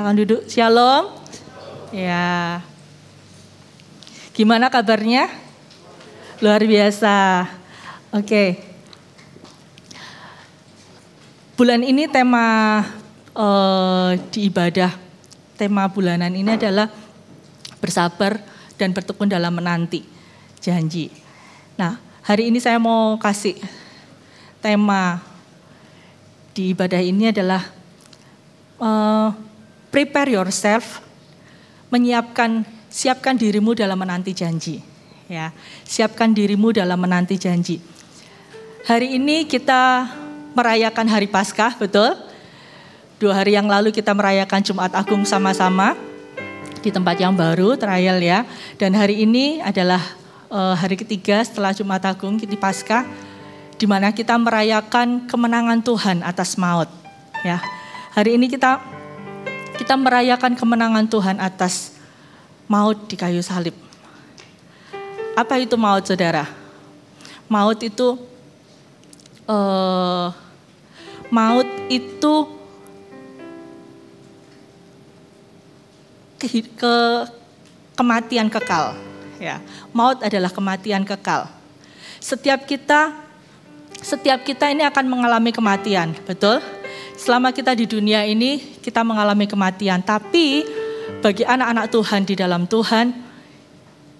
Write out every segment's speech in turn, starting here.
Silakan duduk. Shalom. Ya. Gimana kabarnya? Luar biasa. Oke. Bulan ini tema di ibadah, tema bulanan ini adalah bersabar dan bertekun dalam menanti janji. Nah, hari ini saya mau kasih tema di ibadah ini adalah prepare yourself, siapkan dirimu dalam menanti janji. Ya, siapkan dirimu dalam menanti janji. Hari ini kita merayakan Hari Paskah, betul? 2 hari yang lalu kita merayakan Jumat Agung sama-sama di tempat yang baru, trial ya. Dan hari ini adalah hari ketiga setelah Jumat Agung di Paskah, di mana kita merayakan kemenangan Tuhan atas maut. Ya, hari ini kita merayakan kemenangan Tuhan atas maut di kayu salib. Apa itu maut, saudara? Maut itu kematian kekal. Ya, maut adalah kematian kekal. Setiap kita ini akan mengalami kematian, betul? Selama kita di dunia ini, kita mengalami kematian. Tapi bagi anak-anak Tuhan di dalam Tuhan,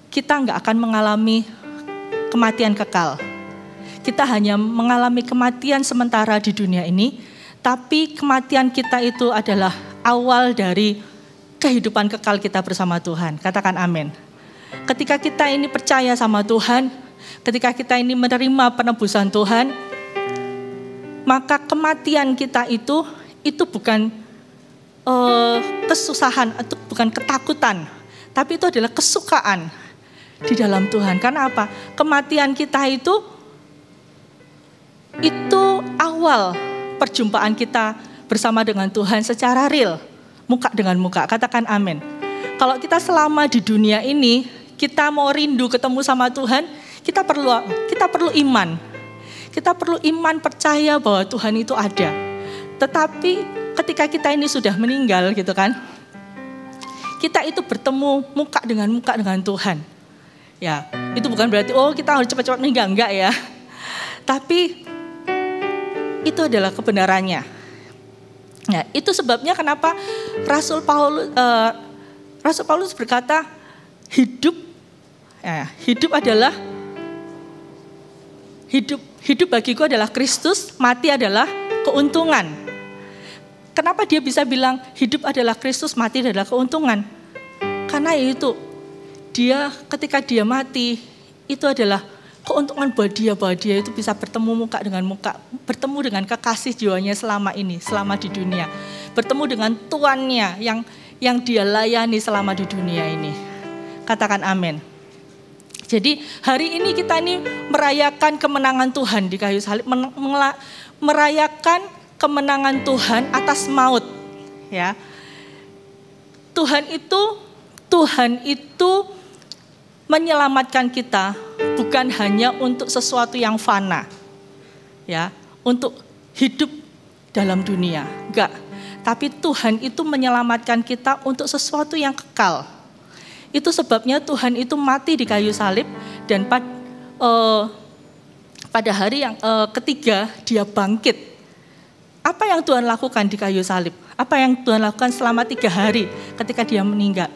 kita nggak akan mengalami kematian kekal. Kita hanya mengalami kematian sementara di dunia ini, tapi kematian kita itu adalah awal dari kehidupan kekal kita bersama Tuhan. Katakan amin. Ketika kita ini percaya sama Tuhan, ketika kita ini menerima penebusan Tuhan, maka kematian kita itu bukan kesusahan, itu bukan ketakutan, tapi itu adalah kesukaan di dalam Tuhan. Karena apa? Kematian kita itu awal perjumpaan kita bersama dengan Tuhan secara real, muka dengan muka. Katakan amin. Kalau kita selama di dunia ini, kita mau rindu ketemu sama Tuhan, kita perlu iman. Kita perlu iman, percaya bahwa Tuhan itu ada. Tetapi ketika kita ini sudah meninggal gitu kan, kita itu bertemu muka dengan Tuhan. Ya, itu bukan berarti kita harus cepat-cepat meninggal, enggak ya. Tapi itu adalah kebenarannya. Nah, itu sebabnya kenapa Rasul Paulus berkata hidup bagiku adalah Kristus, mati adalah keuntungan. Kenapa dia bisa bilang hidup adalah Kristus, mati adalah keuntungan? Karena itu ketika dia mati, itu adalah keuntungan buat dia, bahwa dia itu bisa bertemu muka dengan muka, bertemu dengan kekasih jiwanya selama di dunia, bertemu dengan tuannya yang dia layani selama di dunia ini. Katakan amin. Jadi hari ini kita ini merayakan kemenangan Tuhan di kayu salib, merayakan kemenangan Tuhan atas maut. Ya, Tuhan itu menyelamatkan kita bukan hanya untuk sesuatu yang fana, ya, untuk hidup dalam dunia, enggak. Tapi Tuhan itu menyelamatkan kita untuk sesuatu yang kekal. Itu sebabnya Tuhan itu mati di kayu salib dan pada hari yang ketiga dia bangkit. Apa yang Tuhan lakukan di kayu salib? Apa yang Tuhan lakukan selama 3 hari ketika dia meninggal?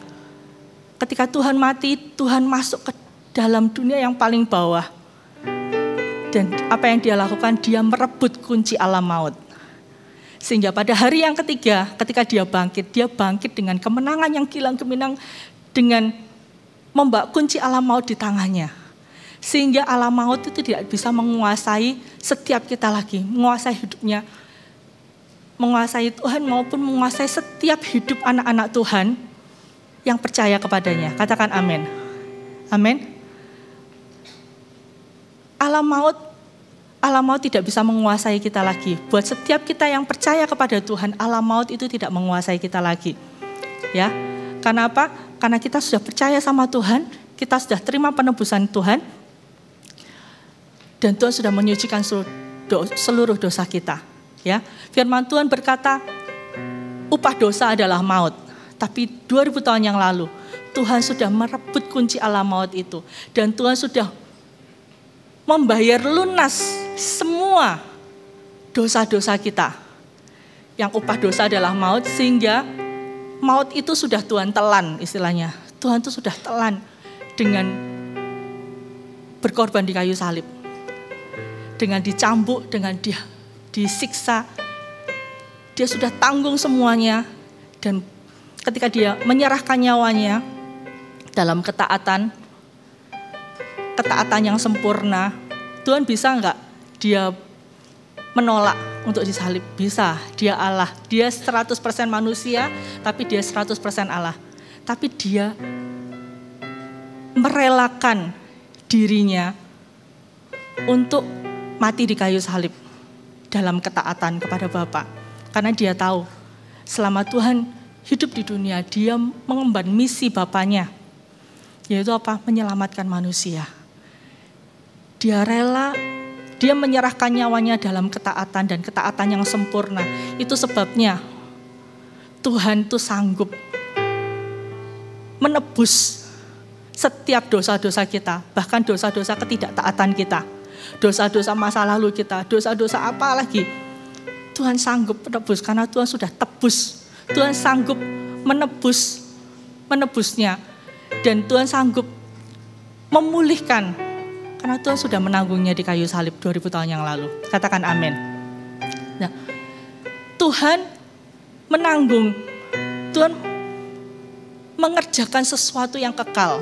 Ketika Tuhan mati, Tuhan masuk ke dalam dunia yang paling bawah. Dan apa yang dia lakukan? Dia merebut kunci alam maut. Sehingga pada hari yang ketiga, ketika dia bangkit dengan kemenangan yang gilang gemilang, dengan membawa kunci alam maut di tangannya. Sehingga alam maut itu tidak bisa menguasai setiap kita lagi, menguasai hidupnya, menguasai Tuhan maupun menguasai setiap hidup anak-anak Tuhan yang percaya kepadanya. Katakan amin. Amin. Alam maut tidak bisa menguasai kita lagi. Buat setiap kita yang percaya kepada Tuhan, alam maut itu tidak menguasai kita lagi. Ya. Karena apa? Karena kita sudah percaya sama Tuhan, kita sudah terima penebusan Tuhan, dan Tuhan sudah menyucikan seluruh dosa kita. Ya, firman Tuhan berkata, upah dosa adalah maut. Tapi 2000 tahun yang lalu, Tuhan sudah merebut kunci alam maut itu. Dan Tuhan sudah membayar lunas semua dosa-dosa kita. Yang upah dosa adalah maut, sehingga maut itu sudah Tuhan telan istilahnya. Tuhan itu sudah telan dengan berkorban di kayu salib. Dengan dicambuk, dengan dia disiksa. Dia sudah tanggung semuanya. Dan ketika dia menyerahkan nyawanya dalam ketaatan yang sempurna, Tuhan bisa enggak dia menolak untuk disalib? Bisa, dia Allah. Dia 100% manusia, tapi dia 100% Allah. Tapi dia merelakan dirinya untuk mati di kayu salib dalam ketaatan kepada Bapa. Karena dia tahu, selama Tuhan hidup di dunia, dia mengemban misi Bapanya, yaitu apa? Menyelamatkan manusia. Dia rela, dia menyerahkan nyawanya dalam ketaatan dan ketaatan yang sempurna. Itu sebabnya Tuhan itu sanggup menebus setiap dosa-dosa kita, bahkan dosa-dosa ketidaktaatan kita, dosa-dosa masa lalu kita, dosa-dosa apa lagi. Tuhan sanggup menebus karena Tuhan sudah tebus. Tuhan sanggup menebusnya. Dan Tuhan sanggup memulihkan karena Tuhan sudah menanggungnya di kayu salib 2000 tahun yang lalu. Katakan amin. Nah, Tuhan menanggung. Tuhan mengerjakan sesuatu yang kekal.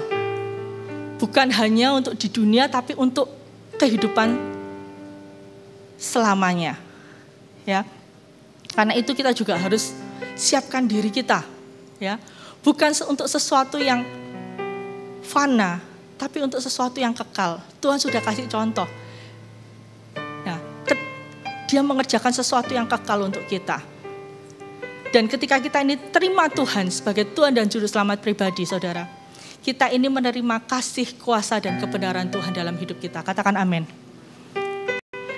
Bukan hanya untuk di dunia, tapi untuk kehidupan selamanya. Ya. Karena itu kita juga harus siapkan diri kita. Ya. Bukan untuk sesuatu yang fana, tapi untuk sesuatu yang kekal. Tuhan sudah kasih contoh. Ya. Dia mengerjakan sesuatu yang kekal untuk kita. Dan ketika kita ini terima Tuhan sebagai Tuhan dan Juru Selamat pribadi, saudara, kita ini menerima kasih, kuasa, dan kebenaran Tuhan dalam hidup kita. Katakan amin.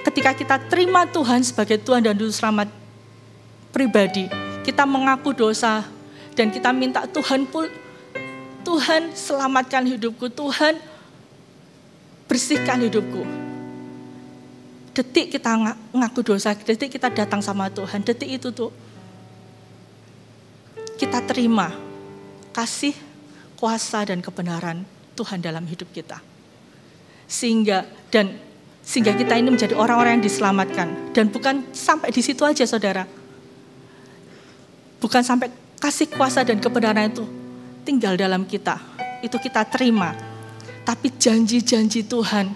Ketika kita terima Tuhan sebagai Tuhan dan Juru Selamat pribadi, kita mengaku dosa, dan kita minta Tuhan selamatkan hidupku, Tuhan bersihkan hidupku. Detik kita ngaku dosa, detik kita datang sama Tuhan, detik itu tuh kita terima kasih, kuasa, dan kebenaran Tuhan dalam hidup kita. Sehingga kita ini menjadi orang-orang yang diselamatkan. Dan bukan sampai di situ aja, saudara. Bukan sampai kasih, kuasa, dan kebenaran itu tinggal dalam kita. Itu kita terima. Tapi janji-janji Tuhan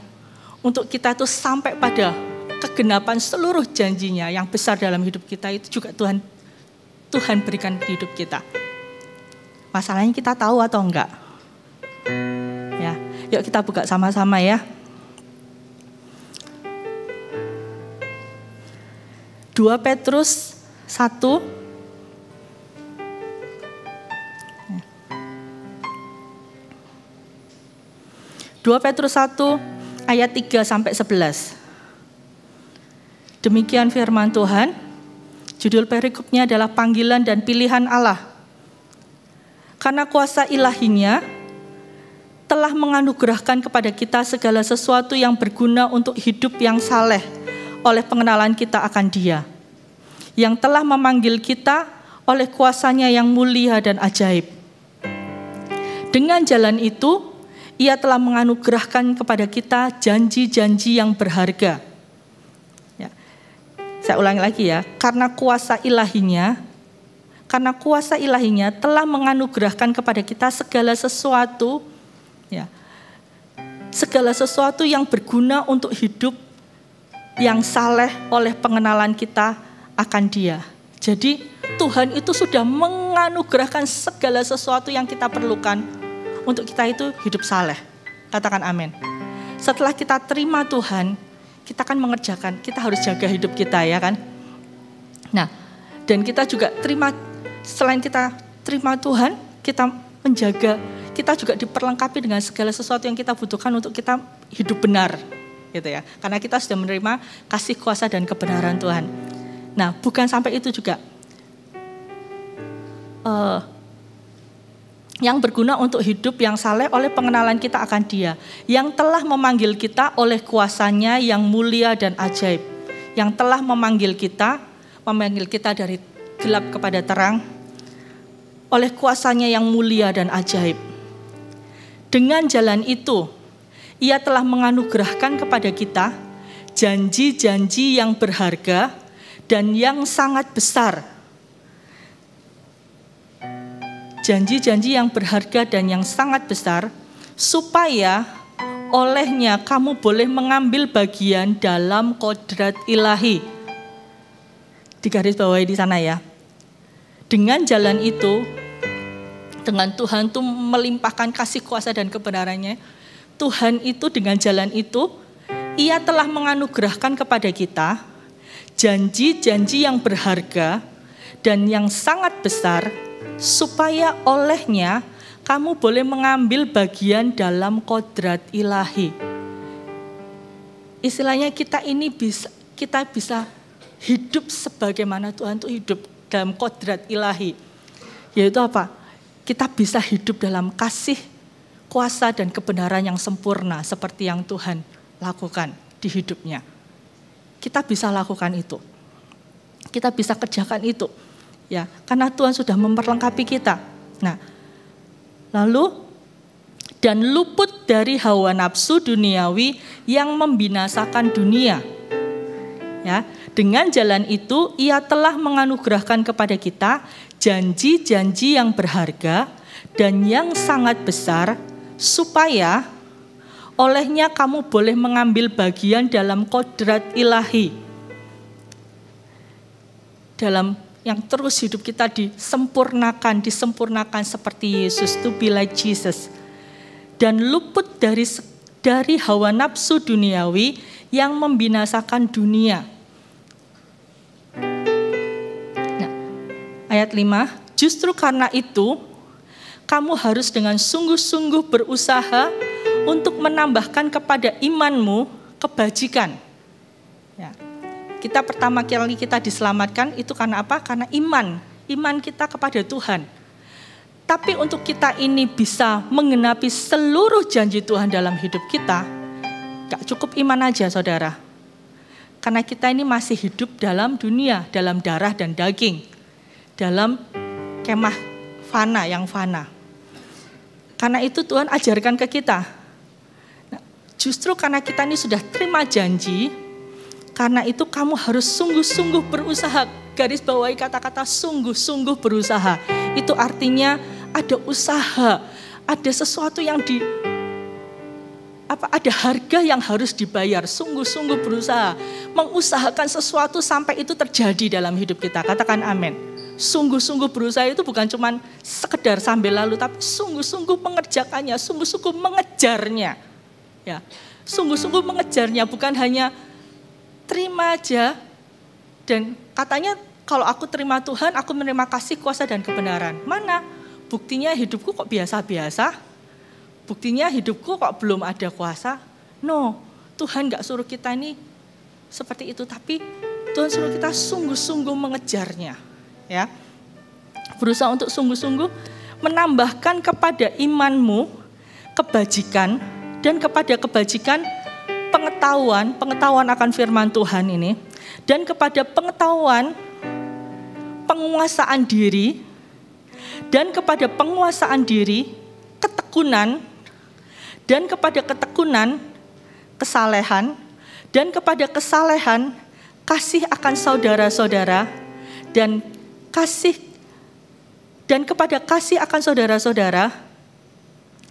untuk kita itu sampai pada kegenapan seluruh janjinya yang besar dalam hidup kita, itu juga Tuhan berikan di hidup kita. Masalahnya kita tahu atau enggak? Ya, yuk kita buka sama-sama ya. 2 Petrus 1 2 Petrus 1 ayat 3 sampai 11. Demikian firman Tuhan. Judul perikopnya adalah panggilan dan pilihan Allah. Karena kuasa ilahinya telah menganugerahkan kepada kita segala sesuatu yang berguna untuk hidup yang saleh oleh pengenalan kita akan Dia, yang telah memanggil kita oleh kuasanya yang mulia dan ajaib. Dengan jalan itu, Ia telah menganugerahkan kepada kita janji-janji yang berharga. Ya. Saya ulangi lagi ya, karena kuasa ilahinya telah menganugerahkan kepada kita segala sesuatu, ya, segala sesuatu yang berguna untuk hidup yang saleh oleh pengenalan kita akan Dia. Jadi Tuhan itu sudah menganugerahkan segala sesuatu yang kita perlukan untuk kita itu hidup saleh. Katakan amin. Setelah kita terima Tuhan, kita akan mengerjakan, kita harus jaga hidup kita, ya kan? Nah, dan kita juga selain kita terima Tuhan, kita menjaga, kita juga diperlengkapi dengan segala sesuatu yang kita butuhkan untuk kita hidup benar, gitu ya. Karena kita sudah menerima kasih, kuasa, dan kebenaran Tuhan. Nah, bukan sampai itu juga. yang berguna untuk hidup yang saleh oleh pengenalan kita akan Dia, yang telah memanggil kita oleh kuasa-Nya yang mulia dan ajaib, yang telah memanggil kita dari gelap kepada terang, oleh kuasa-Nya yang mulia dan ajaib. Dengan jalan itu, Ia telah menganugerahkan kepada kita janji-janji yang berharga dan yang sangat besar. Janji-janji yang berharga dan yang sangat besar, supaya olehnya kamu boleh mengambil bagian dalam kodrat ilahi. Digarisbawahi di sana ya. Dengan jalan itu, dengan Tuhan itu melimpahkan kasih kuasa dan kebenarannya, Tuhan itu dengan jalan itu, Ia telah menganugerahkan kepada kita janji-janji yang berharga dan yang sangat besar, supaya olehnya kamu boleh mengambil bagian dalam kodrat ilahi. Istilahnya kita bisa hidup sebagaimana Tuhan itu hidup dalam kodrat ilahi. Yaitu apa? Kita bisa hidup dalam kasih, kuasa dan kebenaran yang sempurna seperti yang Tuhan lakukan di hidupnya. Kita bisa lakukan itu. Kita bisa kerjakan itu. Ya, karena Tuhan sudah memperlengkapi kita. Nah, lalu dan luput dari hawa nafsu duniawi yang membinasakan dunia. Ya, dengan jalan itu Ia telah menganugerahkan kepada kita janji-janji yang berharga dan yang sangat besar, supaya olehnya kamu boleh mengambil bagian dalam kodrat ilahi. Dalam yang terus hidup kita disempurnakan seperti Yesus, to be like Jesus. Dan luput dari hawa nafsu duniawi yang membinasakan dunia. Nah, ayat 5, justru karena itu kamu harus dengan sungguh-sungguh berusaha untuk menambahkan kepada imanmu kebajikan. Ya. Kita pertama kali kita diselamatkan itu karena apa? Karena iman kita kepada Tuhan. Tapi untuk kita ini bisa menggenapi seluruh janji Tuhan dalam hidup kita, gak cukup iman aja saudara. Karena kita ini masih hidup dalam dunia, dalam darah dan daging, dalam kemah fana yang fana. Karena itu Tuhan ajarkan ke kita. Nah, justru karena kita ini sudah terima janji, karena itu kamu harus sungguh-sungguh berusaha. Garis bawahi kata-kata sungguh-sungguh berusaha. Itu artinya ada usaha, ada sesuatu yang ada harga yang harus dibayar. Sungguh-sungguh berusaha, mengusahakan sesuatu sampai itu terjadi dalam hidup kita. Katakan amin. Sungguh-sungguh berusaha itu bukan cuma sekedar sambil lalu, tapi sungguh-sungguh mengerjakannya, sungguh-sungguh mengejarnya. Ya, sungguh-sungguh mengejarnya, bukan hanya terima aja, dan katanya kalau aku terima Tuhan, aku menerima kasih, kuasa, dan kebenaran. Mana? Buktinya hidupku kok biasa-biasa? Buktinya hidupku kok belum ada kuasa? No, Tuhan gak suruh kita ini seperti itu, tapi Tuhan suruh kita sungguh-sungguh mengejarnya. Ya, berusaha untuk sungguh-sungguh menambahkan kepada imanmu kebajikan, dan kepada kebajikan pengetahuan akan firman Tuhan ini, dan kepada pengetahuan penguasaan diri, dan kepada penguasaan diri ketekunan, dan kepada ketekunan kesalehan, dan kepada kesalehan kasih akan saudara-saudara, dan kepada kasih akan saudara-saudara,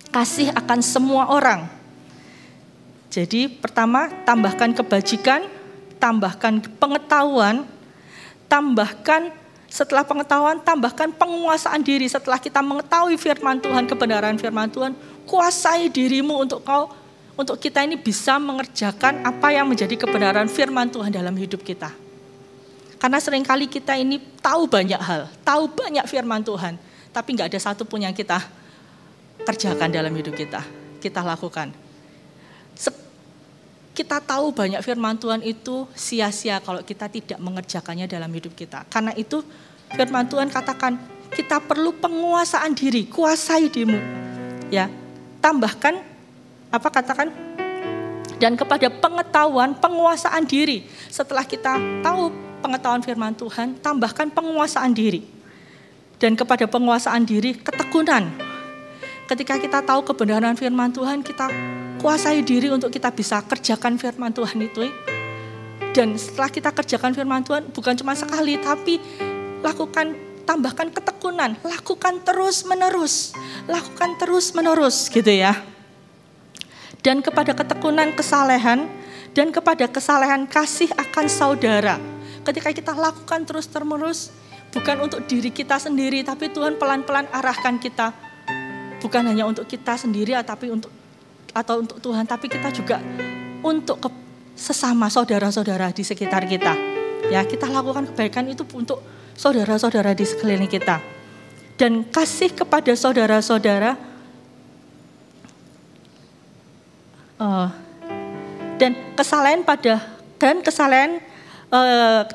kasih akan semua orang. Jadi pertama, tambahkan kebajikan, tambahkan pengetahuan, tambahkan setelah pengetahuan, tambahkan penguasaan diri. Setelah kita mengetahui firman Tuhan, kebenaran firman Tuhan, kuasai dirimu untuk kita ini bisa mengerjakan apa yang menjadi kebenaran firman Tuhan dalam hidup kita. Karena seringkali kita ini tahu banyak hal, tahu banyak firman Tuhan, tapi nggak ada satu pun yang kita kerjakan dalam hidup kita lakukan. Kita tahu banyak firman Tuhan itu sia-sia kalau kita tidak mengerjakannya dalam hidup kita. Karena itu firman Tuhan katakan, kita perlu penguasaan diri, kuasai dirimu. Ya, tambahkan dan kepada pengetahuan, penguasaan diri. Setelah kita tahu pengetahuan firman Tuhan, tambahkan penguasaan diri. Dan kepada penguasaan diri, ketekunan. Ketika kita tahu kebenaran firman Tuhan, kita kuasai diri untuk kita bisa kerjakan firman Tuhan itu. Dan setelah kita kerjakan firman Tuhan, bukan cuma sekali, tapi tambahkan ketekunan, lakukan terus menerus gitu ya. Dan kepada ketekunan kesalehan, dan kepada kesalehan kasih akan saudara. Ketika kita lakukan terus-menerus, bukan untuk diri kita sendiri, tapi Tuhan pelan-pelan arahkan kita. Bukan hanya untuk kita sendiri, untuk Tuhan, tapi kita juga untuk sesama saudara-saudara di sekitar kita. Ya, kita lakukan kebaikan itu untuk saudara-saudara di sekeliling kita. Dan kasih kepada saudara-saudara, dan kesalehan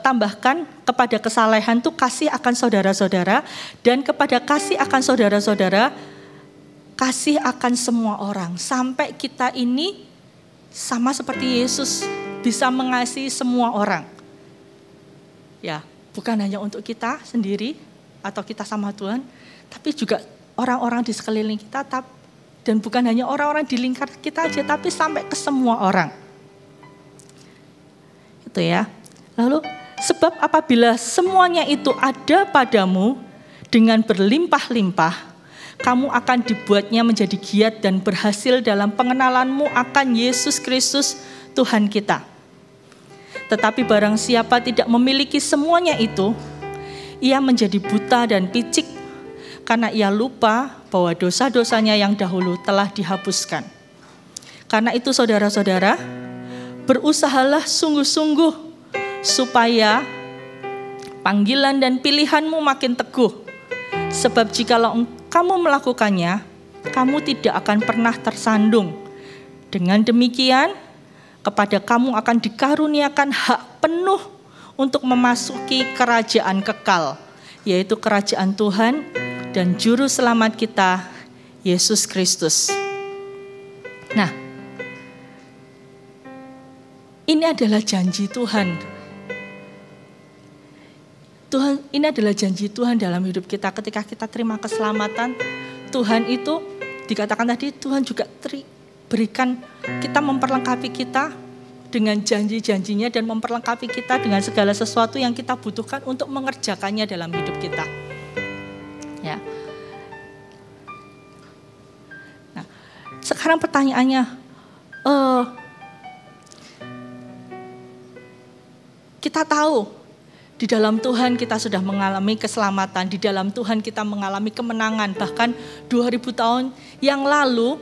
tambahkan kepada kesalehan itu kasih akan saudara-saudara, dan kepada kasih akan saudara-saudara, kasih akan semua orang. Sampai kita ini sama seperti Yesus bisa mengasihi semua orang. Ya, bukan hanya untuk kita sendiri atau kita sama Tuhan, tapi juga orang-orang di sekeliling kita, dan bukan hanya orang-orang di lingkar kita aja, tapi sampai ke semua orang. Itu ya. Lalu, sebab apabila semuanya itu ada padamu dengan berlimpah-limpah, kamu akan dibuatnya menjadi giat dan berhasil dalam pengenalanmu akan Yesus Kristus Tuhan kita. Tetapi barang siapa tidak memiliki semuanya itu, ia menjadi buta dan picik, karena ia lupa bahwa dosa-dosanya yang dahulu telah dihapuskan. Karena itu saudara-saudara, berusahalah sungguh-sungguh supaya panggilan dan pilihanmu makin teguh. Sebab jikalau kamu melakukannya, kamu tidak akan pernah tersandung. Dengan demikian, kepada kamu akan dikaruniakan hak penuh untuk memasuki kerajaan kekal, yaitu kerajaan Tuhan dan Juru Selamat kita, Yesus Kristus. Nah, ini adalah janji Tuhan. Ini adalah janji Tuhan dalam hidup kita. Ketika kita terima keselamatan, Tuhan itu dikatakan tadi, Tuhan juga berikan kita, memperlengkapi kita dengan janji-janjinya dan memperlengkapi kita dengan segala sesuatu yang kita butuhkan untuk mengerjakannya dalam hidup kita. Ya. Nah, sekarang pertanyaannya, kita tahu di dalam Tuhan kita sudah mengalami keselamatan, di dalam Tuhan kita mengalami kemenangan. Bahkan 2000 tahun yang lalu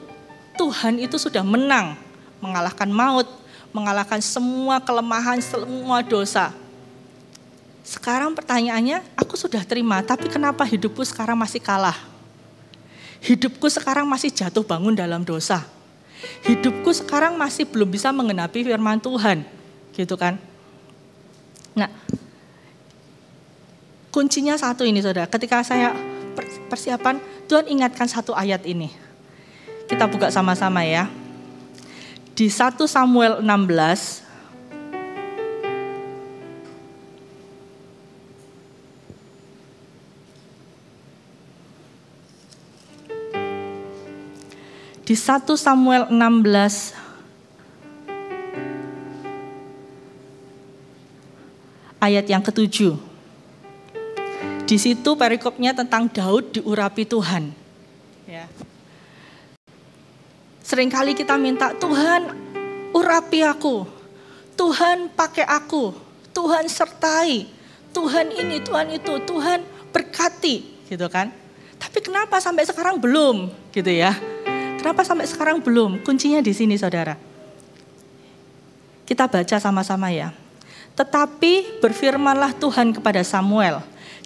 Tuhan itu sudah menang, mengalahkan maut, mengalahkan semua kelemahan, semua dosa. Sekarang pertanyaannya, aku sudah terima, tapi kenapa hidupku sekarang masih kalah? Hidupku sekarang masih jatuh bangun dalam dosa. Hidupku sekarang masih belum bisa mengenapi firman Tuhan, gitu kan? Nah, kuncinya satu ini saudara, ketika saya persiapan, Tuhan ingatkan satu ayat ini. Kita buka sama-sama ya. Di 1 Samuel 16, di 1 Samuel 16 ayat yang ke-7. Di situ perikopnya tentang Daud diurapi Tuhan. Ya. Seringkali kita minta, Tuhan urapi aku, Tuhan pakai aku, Tuhan sertai, Tuhan ini, Tuhan itu, Tuhan berkati, gitu kan? Tapi kenapa sampai sekarang belum, gitu ya? Kenapa sampai sekarang belum? Kuncinya di sini, saudara. Kita baca sama-sama ya. Tetapi berfirmanlah Tuhan kepada Samuel,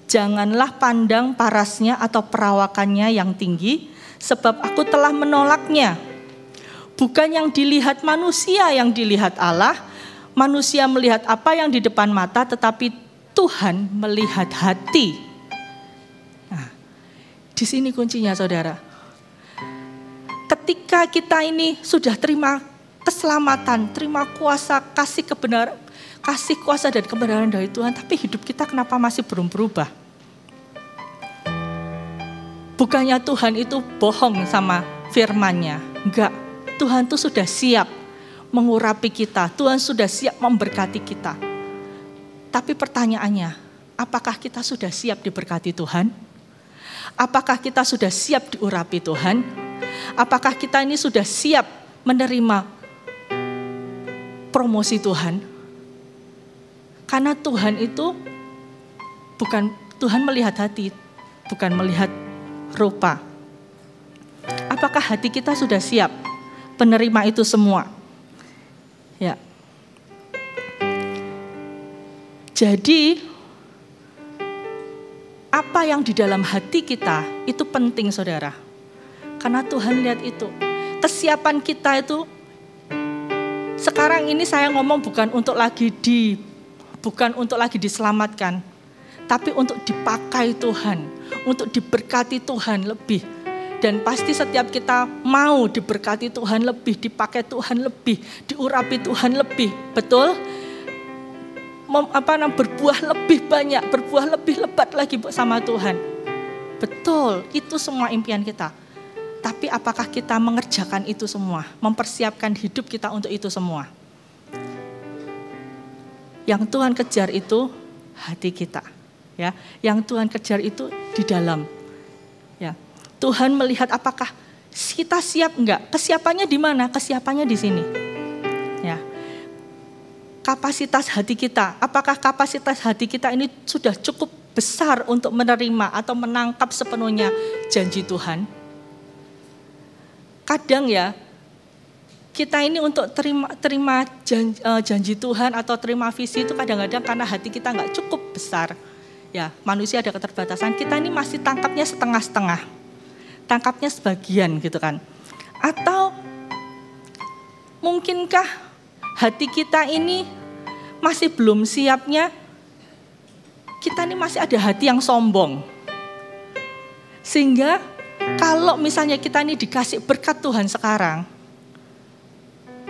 janganlah pandang parasnya atau perawakannya yang tinggi, sebab aku telah menolaknya. Bukan yang dilihat manusia yang dilihat Allah, manusia melihat apa yang di depan mata, tetapi Tuhan melihat hati. Nah, Di sini kuncinya saudara. Ketika kita ini sudah terima keselamatan, terima kuasa, kasih kebenaran, kasih kuasa dan kebenaran dari Tuhan, tapi hidup kita kenapa masih belum berubah? Bukannya Tuhan itu bohong sama firman-Nya. Enggak, Tuhan itu sudah siap mengurapi kita, Tuhan sudah siap memberkati kita. Tapi pertanyaannya, apakah kita sudah siap diberkati Tuhan? Apakah kita sudah siap diurapi Tuhan? Apakah kita ini sudah siap menerima promosi Tuhan? Karena Tuhan itu Tuhan melihat hati, bukan melihat rupa. Apakah hati kita sudah siap menerima itu semua? Ya. Jadi apa yang di dalam hati kita itu penting saudara. Karena Tuhan lihat itu. Kesiapan kita itu sekarang ini saya ngomong bukan untuk lagi diselamatkan, tapi untuk dipakai Tuhan, untuk diberkati Tuhan lebih. Dan pasti setiap kita mau diberkati Tuhan lebih, dipakai Tuhan lebih, diurapi Tuhan lebih, betul? Berbuah lebih banyak, berbuah lebih lebat lagi sama Tuhan. Betul, itu semua impian kita. Tapi apakah kita mengerjakan itu semua, mempersiapkan hidup kita untuk itu semua? Yang Tuhan kejar itu hati kita, ya. Yang Tuhan kejar itu di dalam, ya. Tuhan melihat apakah kita siap enggak? Kesiapannya di mana? Kesiapannya di sini. Ya. Kapasitas hati kita, apakah kapasitas hati kita ini sudah cukup besar untuk menerima atau menangkap sepenuhnya janji Tuhan? Kadang ya, kita ini untuk terima janji Tuhan atau terima visi itu kadang-kadang karena hati kita enggak cukup besar. Ya, manusia ada keterbatasan, kita ini masih tangkapnya setengah-setengah. Tangkapnya sebagian gitu kan. Atau mungkinkah hati kita ini masih belum siapnya, kita ini masih ada hati yang sombong. Sehingga kalau misalnya kita ini dikasih berkat Tuhan sekarang,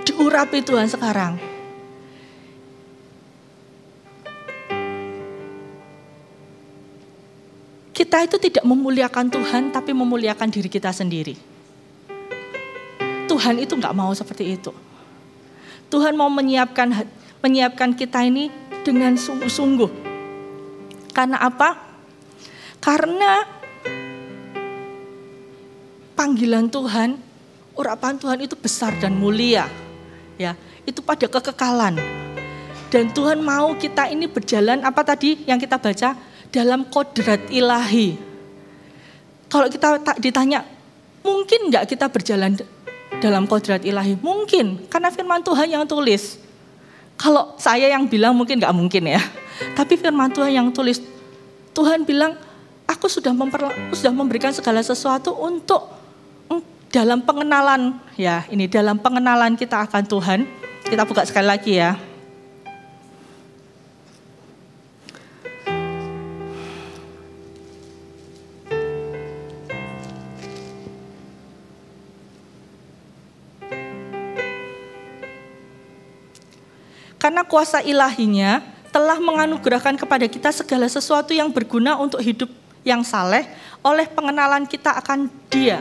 diurapi Tuhan sekarang, kita itu tidak memuliakan Tuhan, tapi memuliakan diri kita sendiri. Tuhan itu enggak mau seperti itu. Tuhan mau menyiapkan kita ini dengan sungguh-sungguh. Karena apa? Karena panggilan Tuhan, urapan Tuhan itu besar dan mulia. Ya, itu pada kekekalan. Dan Tuhan mau kita ini berjalan, apa tadi yang kita baca? Dalam kodrat ilahi. Kalau kita ditanya, mungkin enggak kita berjalan dalam kodrat ilahi? Mungkin, karena firman Tuhan yang tulis. Kalau saya yang bilang mungkin enggak mungkin ya. Tapi firman Tuhan yang tulis, Tuhan bilang, aku sudah memberikan segala sesuatu untuk dalam pengenalan, ya ini dalam pengenalan kita akan Tuhan. Kita buka sekali lagi ya. Karena kuasa ilahinya telah menganugerahkan kepada kita segala sesuatu yang berguna untuk hidup yang saleh oleh pengenalan kita akan Dia.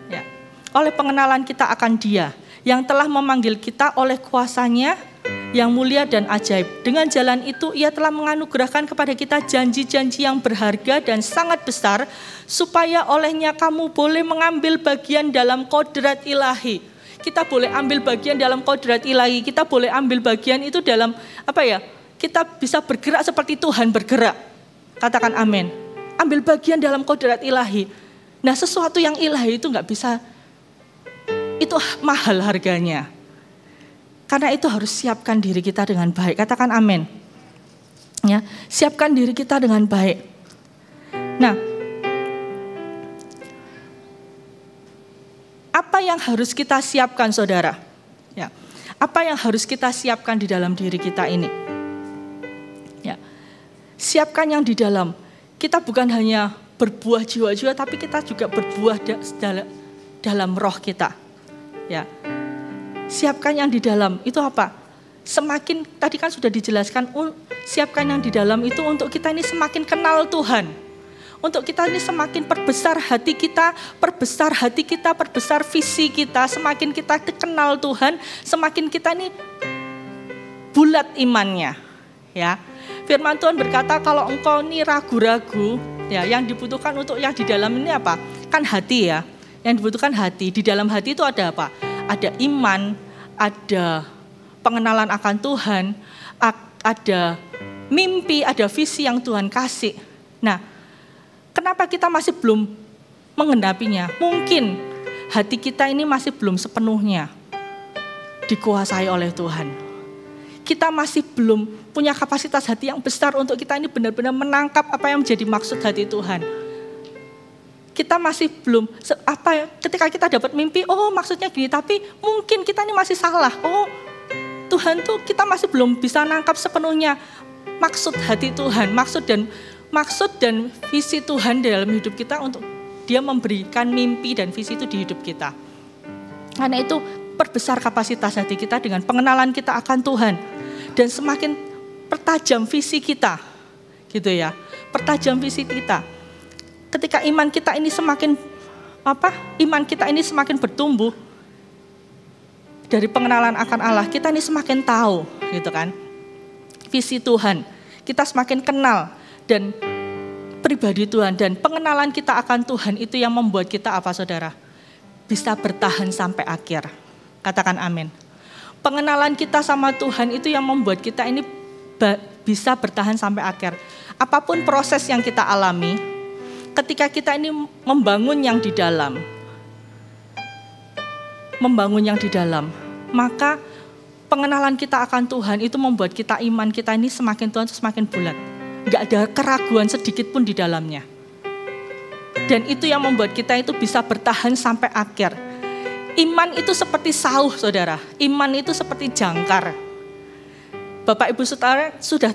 Ya, oleh pengenalan kita akan Dia yang telah memanggil kita oleh kuasa-Nya yang mulia dan ajaib. Dengan jalan itu Ia telah menganugerahkan kepada kita janji-janji yang berharga dan sangat besar supaya olehnya kamu boleh mengambil bagian dalam kodrat ilahi. Kita boleh ambil bagian dalam kodrat ilahi, kita boleh ambil bagian itu dalam kita bisa bergerak seperti Tuhan bergerak. Katakan amin. Ambil bagian dalam kodrat ilahi. Nah, sesuatu yang ilahi itu enggak bisa, itu mahal harganya. Karena itu harus siapkan diri kita dengan baik. Katakan amin. Ya, siapkan diri kita dengan baik. Nah, apa yang harus kita siapkan saudara? Ya, apa yang harus kita siapkan di dalam diri kita ini? Ya, siapkan yang di dalam. Kita bukan hanya berbuah jiwa-jiwa, tapi kita juga berbuah dalam roh kita. Ya, siapkan yang di dalam itu apa? Semakin tadi kan sudah dijelaskan, siapkan yang di dalam itu untuk kita ini semakin kenal Tuhan. Untuk kita ini semakin perbesar hati kita, perbesar visi kita. Semakin kita kenal Tuhan, semakin kita ini bulat imannya. Ya, firman Tuhan berkata kalau engkau ini ragu-ragu, ya, yang dibutuhkan untuk yang di dalam ini apa? Kan hati ya. Yang dibutuhkan hati. Di dalam hati itu ada apa? Ada iman, ada pengenalan akan Tuhan, ada mimpi, ada visi yang Tuhan kasih. Nah, kenapa kita masih belum menggenapinya? Mungkin hati kita ini masih belum sepenuhnya dikuasai oleh Tuhan. Kita masih belum punya kapasitas hati yang besar untuk kita ini benar-benar menangkap apa yang menjadi maksud hati Tuhan. Kita masih belum, ketika kita dapat mimpi, oh maksudnya gini, tapi mungkin kita ini masih salah. Oh, Tuhan tuh kita masih belum bisa nangkap sepenuhnya maksud hati Tuhan, maksud dan visi Tuhan dalam hidup kita untuk Dia memberikan mimpi dan visi itu di hidup kita. Karena itu perbesar kapasitas hati kita dengan pengenalan kita akan Tuhan dan semakin pertajam visi kita, gitu ya, pertajam visi kita. Ketika iman kita ini semakin bertumbuh dari pengenalan akan Allah, kita ini semakin tahu, gitu kan, visi Tuhan. Kita semakin kenal dan pribadi Tuhan dan pengenalan kita akan Tuhan itu yang membuat kita apa, saudara? Bisa bertahan sampai akhir. Katakan amin. Pengenalan kita sama Tuhan itu yang membuat kita ini bisa bertahan sampai akhir. Apapun proses yang kita alami, ketika kita ini membangun yang di dalam, maka pengenalan kita akan Tuhan itu membuat kita iman kita ini semakin Tuhan semakin bulat. Gak ada keraguan sedikit pun di dalamnya. Dan itu yang membuat kita itu bisa bertahan sampai akhir. Iman itu seperti sauh, saudara. Iman itu seperti jangkar. Bapak Ibu saudara sudah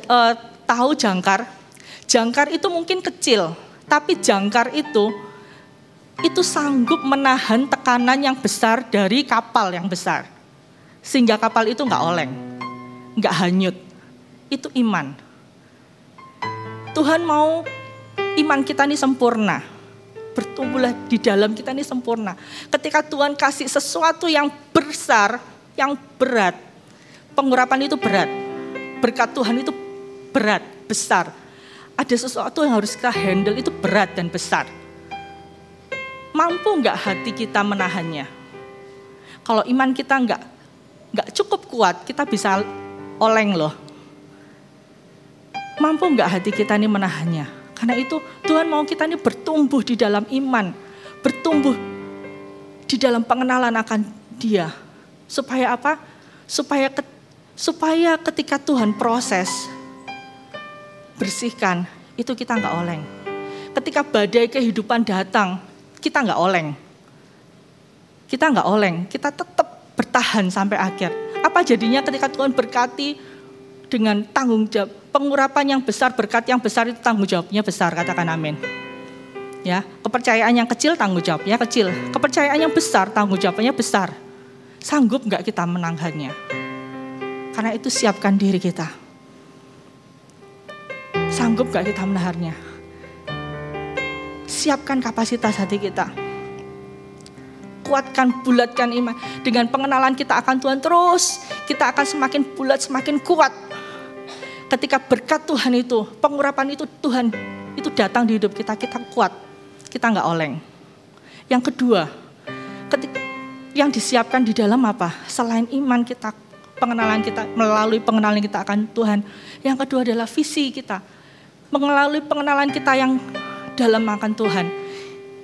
tahu jangkar. Jangkar itu mungkin kecil, tapi jangkar itu sanggup menahan tekanan yang besar dari kapal yang besar. Sehingga kapal itu nggak oleng, nggak hanyut. Itu iman. Tuhan mau iman kita ini sempurna. Bertumbuhlah di dalam kita ini sempurna. Ketika Tuhan kasih sesuatu yang besar, yang berat, pengurapan itu berat. Berkat Tuhan itu berat, besar. Ada sesuatu yang harus kita handle itu berat dan besar. Mampu nggak hati kita menahannya? Kalau iman kita nggak cukup kuat, kita bisa oleng loh. Mampu nggak hati kita ini menahannya? Karena itu Tuhan mau kita ini bertumbuh di dalam iman, bertumbuh di dalam pengenalan akan Dia. Supaya apa? Supaya ketika Tuhan proses, bersihkan, itu kita nggak oleng. Ketika badai kehidupan datang, kita nggak oleng. Kita tetap bertahan sampai akhir. Apa jadinya ketika Tuhan berkati dengan tanggung jawab, pengurapan yang besar, berkat yang besar itu tanggung jawabnya besar, katakan amin. Ya, kepercayaan yang kecil tanggung jawabnya kecil, kepercayaan yang besar tanggung jawabnya besar. Sanggup nggak kita menangkannya? Karena itu siapkan diri kita. Sanggup nggak kita menahannya? Siapkan kapasitas hati kita. Kuatkan, bulatkan iman. Dengan pengenalan kita akan Tuhan terus, kita akan semakin bulat, semakin kuat. Ketika berkat Tuhan itu, pengurapan itu Tuhan itu datang di hidup kita, kita kuat, kita nggak oleng. Yang kedua, yang disiapkan di dalam apa? Selain iman kita, pengenalan kita, melalui pengenalan kita akan Tuhan. Yang kedua adalah visi kita, melalui pengenalan kita yang dalam akan Tuhan.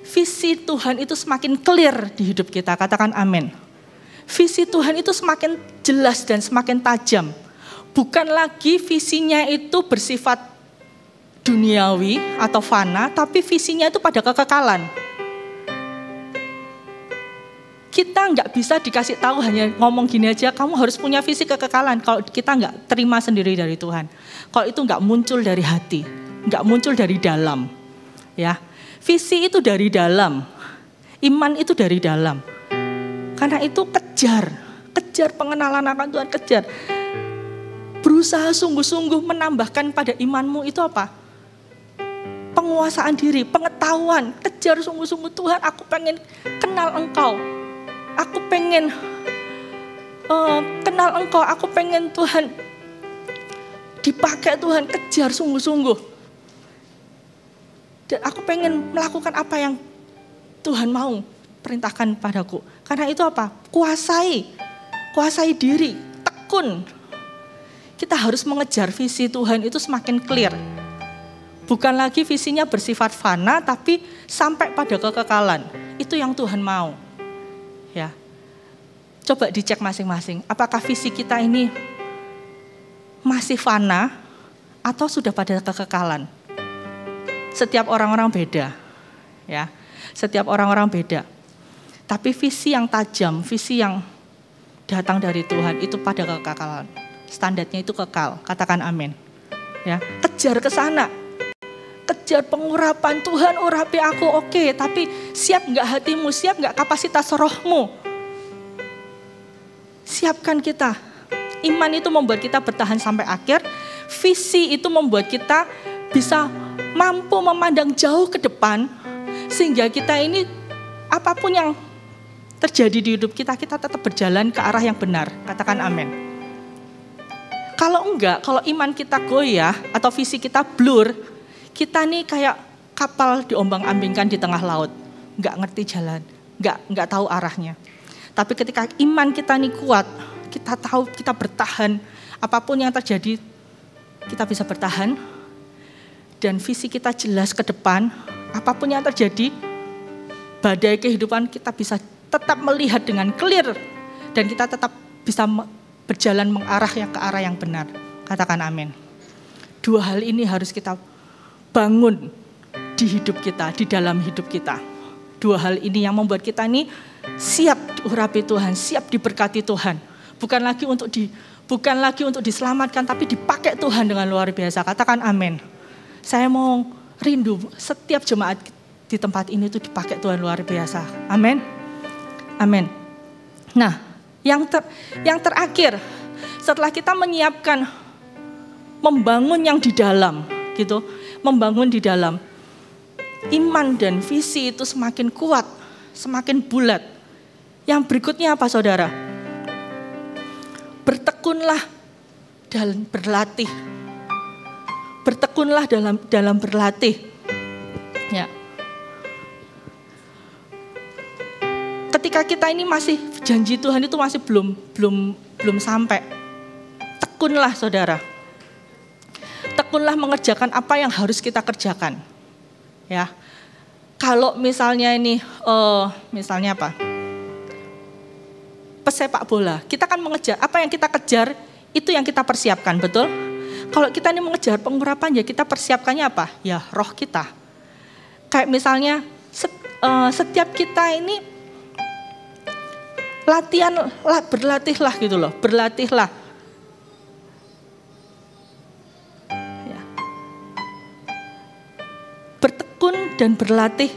Visi Tuhan itu semakin clear di hidup kita, katakan amin. Visi Tuhan itu semakin jelas dan semakin tajam. Bukan lagi visinya itu bersifat duniawi atau fana, tapi visinya itu pada kekekalan. Kita nggak bisa dikasih tahu hanya ngomong gini aja, kamu harus punya visi kekekalan. Kalau kita nggak terima sendiri dari Tuhan. Kalau itu nggak muncul dari hati, nggak muncul dari dalam. Ya, Visi itu dari dalam. Iman itu dari dalam. Karena itu kejar pengenalan akan Tuhan, kejar. Berusaha sungguh-sungguh menambahkan pada imanmu itu apa? Penguasaan diri, pengetahuan. Kejar sungguh-sungguh, Tuhan aku pengen kenal Engkau. Aku pengen kenal Engkau, aku pengen Tuhan dipakai Tuhan, kejar sungguh-sungguh. Dan aku pengen melakukan apa yang Tuhan mau perintahkan padaku. Karena itu apa? Kuasai diri, tekun. Kita harus mengejar visi Tuhan itu semakin clear. Bukan lagi visinya bersifat fana, tapi sampai pada kekekalan. Itu yang Tuhan mau. Ya. Coba dicek masing-masing, apakah visi kita ini masih fana atau sudah pada kekekalan? Setiap orang-orang beda, ya. Setiap orang-orang beda. Tapi visi yang tajam, visi yang datang dari Tuhan itu pada kekekalan. Standarnya itu kekal. Katakan amin. Ya, kejar ke sana. Kejar pengurapan, Tuhan urapi aku, oke. Tapi siap nggak hatimu? Siap nggak kapasitas rohmu? Siapkan kita. Iman itu membuat kita bertahan sampai akhir. Visi itu membuat kita bisa mampu memandang jauh ke depan, sehingga kita ini apapun yang terjadi di hidup kita, kita tetap berjalan ke arah yang benar. Katakan amin. Kalau enggak, kalau iman kita goyah atau visi kita blur, kita nih kayak kapal diombang-ambingkan di tengah laut, enggak ngerti jalan, enggak tahu arahnya. Tapi ketika iman kita nih kuat, kita tahu kita bertahan, apapun yang terjadi kita bisa bertahan. Dan visi kita jelas ke depan, apapun yang terjadi, badai kehidupan kita bisa tetap melihat dengan clear. Dan kita tetap bisa berjalan mengarah ke arah yang benar. Katakan amin. Dua hal ini harus kita bangun di hidup kita, di dalam hidup kita. Dua hal ini yang membuat kita ini siap diurapi Tuhan, siap diberkati Tuhan. Bukan lagi untuk diselamatkan, tapi dipakai Tuhan dengan luar biasa. Katakan amin. Saya mau rindu setiap jemaat di tempat ini itu dipakai Tuhan luar biasa. Amin. Amin. Nah, yang terakhir, setelah kita menyiapkan membangun yang di dalam, gitu, membangun di dalam, iman dan visi itu semakin kuat, semakin bulat. Yang berikutnya apa, saudara? Bertekunlah dan berlatih. Bertekunlah dalam berlatih. Ya. Ketika kita ini masih janji Tuhan itu masih belum sampai. Tekunlah, saudara. Tekunlah mengerjakan apa yang harus kita kerjakan. Ya. Kalau misalnya ini misalnya apa? Pesepak bola. Kita kan mengejar apa yang kita kejar itu yang kita persiapkan, betul? Kalau kita ini mengejar pengurapan, ya kita persiapkannya apa? Ya roh kita. Kayak misalnya setiap kita ini berlatihlah gitu loh, berlatihlah. Ya. Bertekun dan berlatih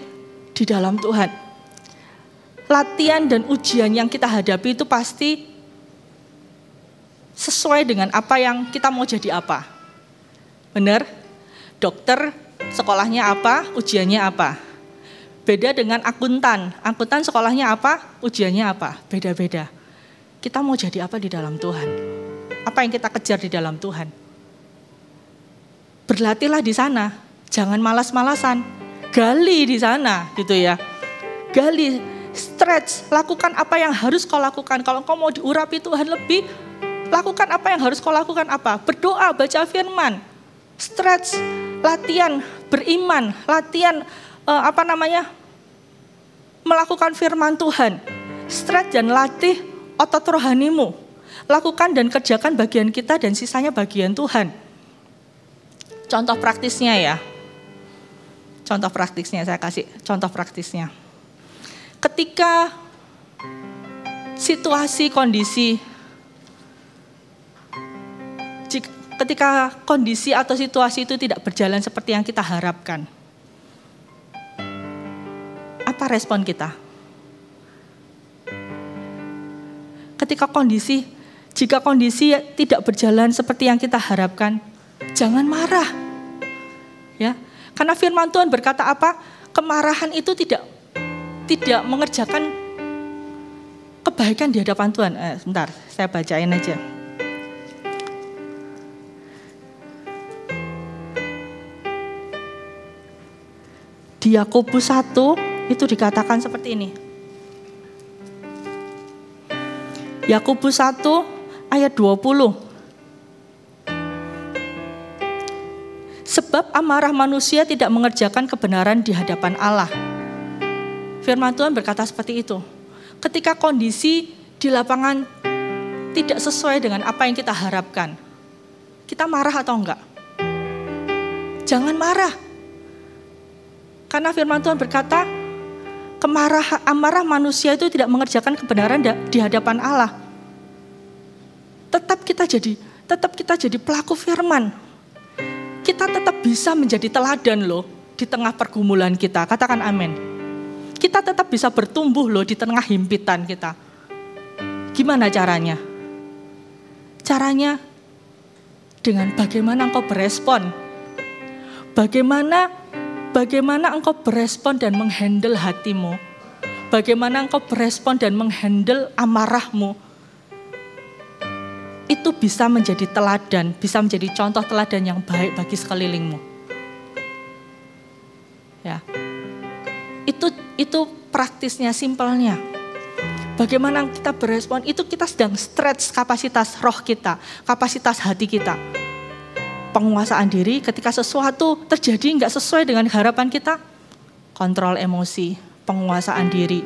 di dalam Tuhan. Latihan dan ujian yang kita hadapi itu pasti sesuai dengan apa yang kita mau jadi apa. Benar? Dokter sekolahnya apa, ujiannya apa. Beda dengan akuntan. Akuntan sekolahnya apa, ujiannya apa. Beda-beda. Kita mau jadi apa di dalam Tuhan? Apa yang kita kejar di dalam Tuhan? Berlatihlah di sana. Jangan malas-malasan. Gali di sana gitu ya. Gali, stretch, lakukan apa yang harus kau lakukan. Kalau kau mau diurapi Tuhan lebih, lakukan apa yang harus kau lakukan apa? Berdoa, baca firman, stretch, latihan, beriman, latihan melakukan firman Tuhan. Stretch dan latih otot rohanimu. Lakukan dan kerjakan bagian kita dan sisanya bagian Tuhan. Contoh praktisnya ya. Contoh praktisnya saya kasih contoh praktisnya. Ketika situasi kondisi ketika kondisi atau situasi itu tidak berjalan seperti yang kita harapkan. Apa respon kita? Jika kondisi tidak berjalan seperti yang kita harapkan, jangan marah. Ya, karena firman Tuhan berkata apa? Kemarahan itu tidak mengerjakan kebaikan di hadapan Tuhan. Sebentar, saya bacain aja. Di Yakobus 1 itu dikatakan seperti ini. Yakobus 1 ayat 20. Sebab amarah manusia tidak mengerjakan kebenaran di hadapan Allah. Firman Tuhan berkata seperti itu. Ketika kondisi di lapangan tidak sesuai dengan apa yang kita harapkan, kita marah atau enggak? Jangan marah. Karena firman Tuhan berkata, amarah manusia itu tidak mengerjakan kebenaran di hadapan Allah. Tetap kita jadi pelaku firman. Kita tetap bisa menjadi teladan loh di tengah pergumulan kita. Katakan amin. Kita tetap bisa bertumbuh loh di tengah himpitan kita. Gimana caranya? Caranya dengan bagaimana engkau berespon. Bagaimana engkau berespon dan menghandle hatimu. Bagaimana engkau berespon dan menghandle amarahmu. Itu bisa menjadi teladan, bisa menjadi contoh teladan yang baik bagi sekelilingmu. Ya. Itu praktisnya, simpelnya. Bagaimana kita berespon, itu kita sedang stretch kapasitas roh kita, kapasitas hati kita. Penguasaan diri ketika sesuatu terjadi nggak sesuai dengan harapan kita, kontrol emosi, penguasaan diri,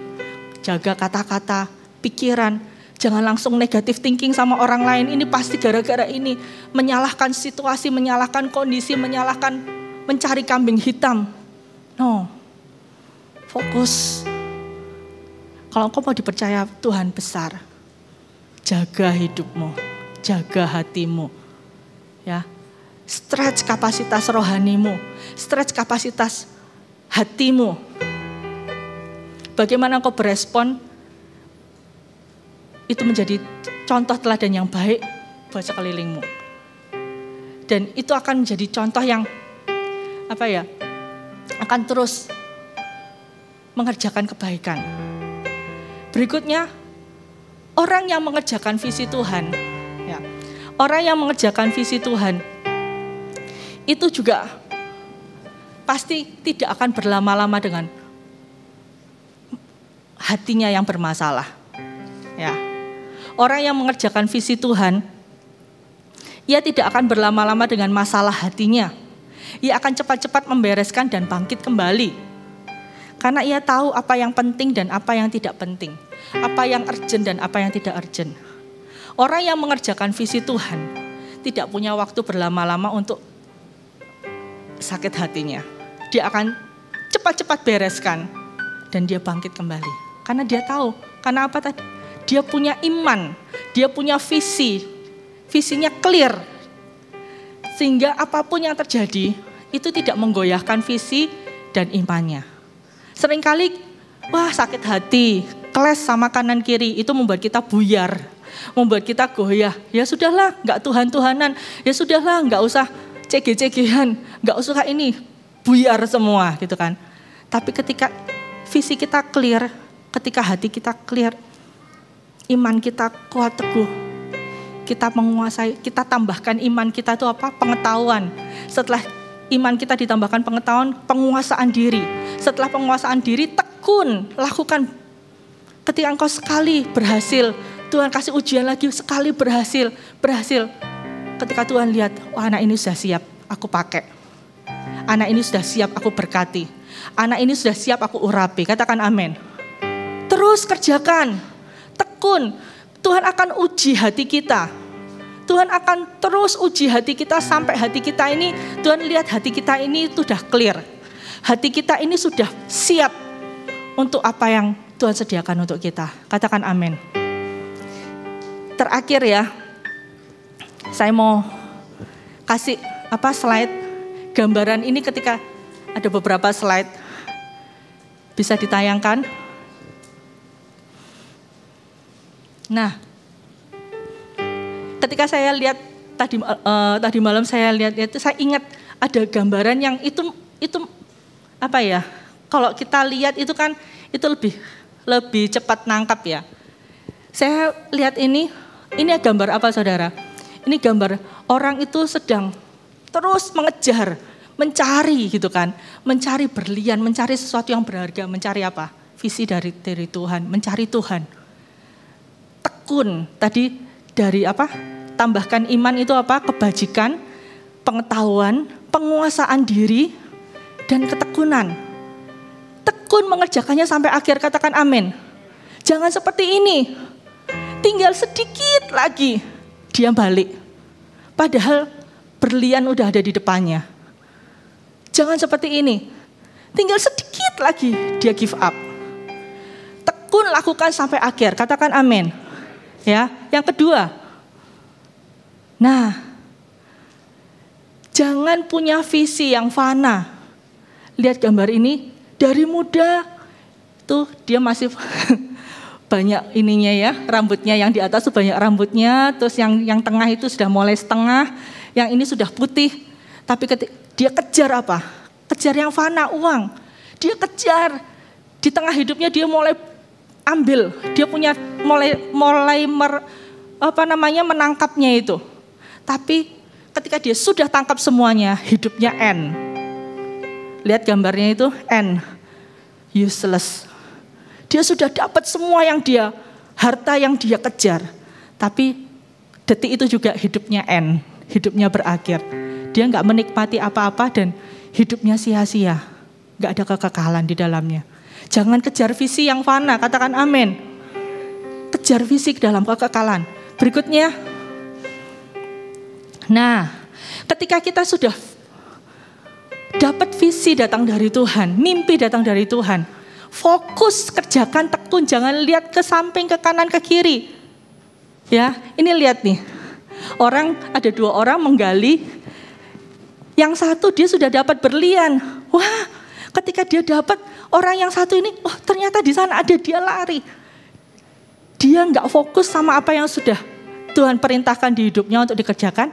jaga kata-kata, pikiran. Jangan langsung negatif thinking sama orang lain, ini pasti gara-gara ini. Menyalahkan situasi, menyalahkan kondisi, mencari kambing hitam. No, fokus. Kalau engkau mau dipercaya Tuhan besar, jaga hidupmu, jaga hatimu. Ya, stretch kapasitas rohanimu, stretch kapasitas hatimu. Bagaimana engkau berespon, itu menjadi contoh teladan yang baik buat sekelilingmu. Dan itu akan menjadi contoh yang akan terus mengerjakan kebaikan. Berikutnya, orang yang mengerjakan visi Tuhan, ya, orang yang mengerjakan visi Tuhan itu juga pasti tidak akan berlama-lama dengan hatinya yang bermasalah. Ya. Orang yang mengerjakan visi Tuhan, ia tidak akan berlama-lama dengan masalah hatinya. Ia akan cepat-cepat membereskan dan bangkit kembali. Karena ia tahu apa yang penting dan apa yang tidak penting. Apa yang urgent dan apa yang tidak urgent. Orang yang mengerjakan visi Tuhan tidak punya waktu berlama-lama untuk sakit hatinya. Dia akan cepat-cepat bereskan dan dia bangkit kembali. Karena dia tahu, karena apa tadi? Dia punya iman, dia punya visi, visinya clear. Sehingga apapun yang terjadi, itu tidak menggoyahkan visi dan imannya. Seringkali, sakit hati, keles sama kanan kiri, itu membuat kita buyar, membuat kita goyah. Ya sudahlah, gak Tuhan-Tuhanan, ya sudahlah, gak usah cege-cegehan, gak usah ini, buyar semua gitu kan. Tapi ketika visi kita clear, ketika hati kita clear, iman kita kuat teguh, kita menguasai, kita tambahkan iman kita itu apa? Pengetahuan. Setelah iman kita ditambahkan pengetahuan, penguasaan diri. Setelah penguasaan diri, tekun, lakukan. Ketika engkau sekali berhasil, Tuhan kasih ujian lagi, sekali berhasil. Ketika Tuhan lihat, anak ini sudah siap, aku pakai. Anak ini sudah siap, aku berkati. Anak ini sudah siap, aku urapi. Katakan amin. Terus kerjakan. Tekun, Tuhan akan uji hati kita. Tuhan akan terus uji hati kita sampai hati kita ini, Tuhan lihat hati kita ini sudah clear. Hati kita ini sudah siap untuk apa yang Tuhan sediakan untuk kita. Katakan amin. Terakhir ya, saya mau kasih slide gambaran ini ketika ada beberapa slide. Bisa ditayangkan? Nah, ketika saya lihat tadi malam saya lihat itu, saya ingat ada gambaran yang itu apa ya? Kalau kita lihat itu kan itu lebih cepat nangkap ya. Saya lihat ini gambar apa saudara? Ini gambar orang itu sedang terus mengejar, mencari gitu kan, mencari berlian, mencari sesuatu yang berharga, mencari apa? Visi dari Tuhan, mencari Tuhan. Tekun tadi dari apa? Tambahkan iman itu apa? Kebajikan, pengetahuan, penguasaan diri, dan ketekunan. Tekun mengerjakannya sampai akhir, katakan amin. Jangan seperti ini. Tinggal sedikit lagi dia balik. Padahal berlian udah ada di depannya. Jangan seperti ini. Tinggal sedikit lagi dia give up. Tekun lakukan sampai akhir, katakan amin. Ya, yang kedua. Nah, jangan punya visi yang fana. Lihat gambar ini, dari muda tuh dia masih banyak ininya ya, rambutnya yang di atas tuh banyak rambutnya, terus yang tengah itu sudah mulai setengah, yang ini sudah putih. Tapi dia kejar apa? Kejar yang fana, uang. Dia kejar. Di tengah hidupnya dia mulai ambil, dia punya mulai menangkapnya itu. Tapi ketika dia sudah tangkap semuanya, hidupnya end. Lihat gambarnya itu, end. Useless. Dia sudah dapat semua harta yang dia kejar. Tapi detik itu juga hidupnya end. Hidupnya berakhir. Dia gak menikmati apa-apa dan hidupnya sia-sia. Gak ada kekekalan di dalamnya. Jangan kejar visi yang fana, katakan amin. Kejar visi dalam kekekalan. Berikutnya. Nah, ketika kita sudah dapat visi datang dari Tuhan, mimpi datang dari Tuhan, fokus kerjakan tekun, jangan lihat ke samping, ke kanan, ke kiri. Ya, ini lihat nih. Ada 2 orang menggali. Yang satu dia sudah dapat berlian. Wah, ketika dia dapat, orang yang satu ini, ternyata di sana ada, dia lari. Dia enggak fokus sama apa yang sudah Tuhan perintahkan di hidupnya untuk dikerjakan.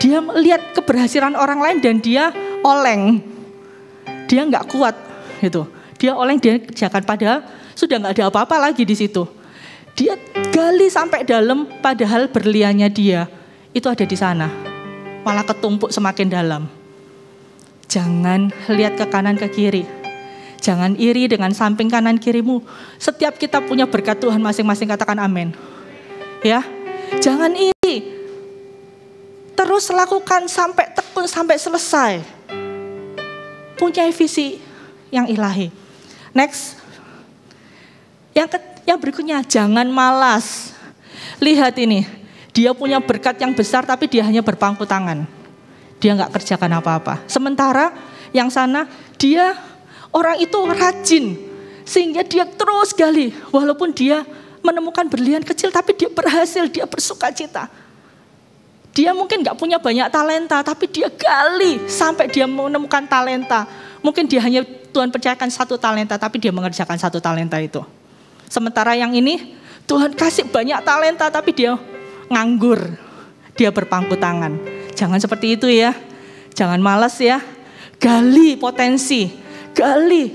Dia melihat keberhasilan orang lain dan dia oleng. Dia enggak kuat gitu. Dia oleng, dia kerjakan, padahal sudah nggak ada apa-apa lagi di situ. Dia gali sampai dalam, padahal berliannya dia itu ada di sana. Malah ketumpuk semakin dalam. Jangan lihat ke kanan ke kiri. Jangan iri dengan samping kanan kirimu. Setiap kita punya berkat Tuhan masing-masing, katakan amin. Ya, jangan iri. Terus lakukan sampai tekun, sampai selesai. Punya visi yang ilahi. Next, yang berikutnya, jangan malas. Lihat ini, dia punya berkat yang besar tapi dia hanya berpangku tangan. Dia nggak kerjakan apa-apa. Sementara yang sana, orang itu rajin. Sehingga dia terus gali. Walaupun dia menemukan berlian kecil tapi dia berhasil, dia bersukacita. Dia mungkin nggak punya banyak talenta tapi dia gali sampai dia menemukan talenta. Mungkin dia hanya Tuhan percayakan 1 talenta, tapi dia mengerjakan 1 talenta itu. Sementara yang ini, Tuhan kasih banyak talenta, tapi dia nganggur. Dia berpangku tangan. Jangan seperti itu ya. Jangan malas ya. Gali potensi. Gali.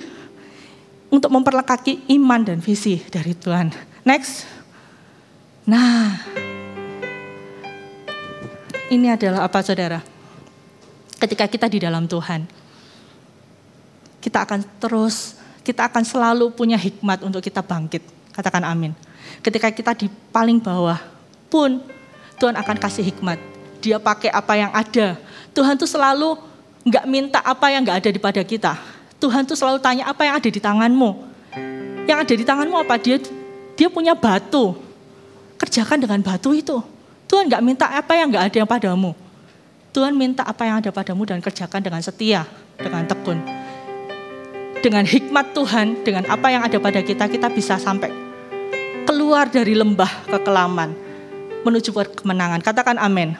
Untuk memperlengkapi iman dan visi dari Tuhan. Next. Nah. Ini adalah apa saudara? Ketika kita di dalam Tuhan, kita akan selalu punya hikmat untuk kita bangkit. Katakan amin. Ketika kita di paling bawah pun, Tuhan akan kasih hikmat. Dia pakai apa yang ada. Tuhan tuh selalu gak minta apa yang gak ada pada kita. Tuhan tuh selalu tanya apa yang ada di tanganmu. Yang ada di tanganmu apa? Dia punya batu. Kerjakan dengan batu itu. Tuhan gak minta apa yang gak ada yang padamu. Tuhan minta apa yang ada padamu dan kerjakan dengan setia, dengan tekun. Dengan hikmat Tuhan, dengan apa yang ada pada kita, kita bisa sampai keluar dari lembah kekelaman, menuju kemenangan. Katakan amin.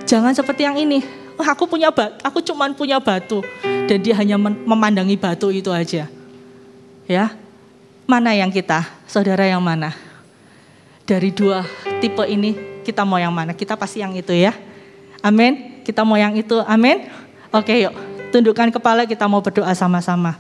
Jangan seperti yang ini. Aku cuma punya batu, dan dia hanya memandangi batu itu aja. Ya, mana yang kita? Saudara yang mana? Dari dua tipe ini kita mau yang mana? Kita pasti yang itu ya. Amin. Kita mau yang itu. Amin. Oke, yuk. Tundukkan kepala, kita mau berdoa sama-sama.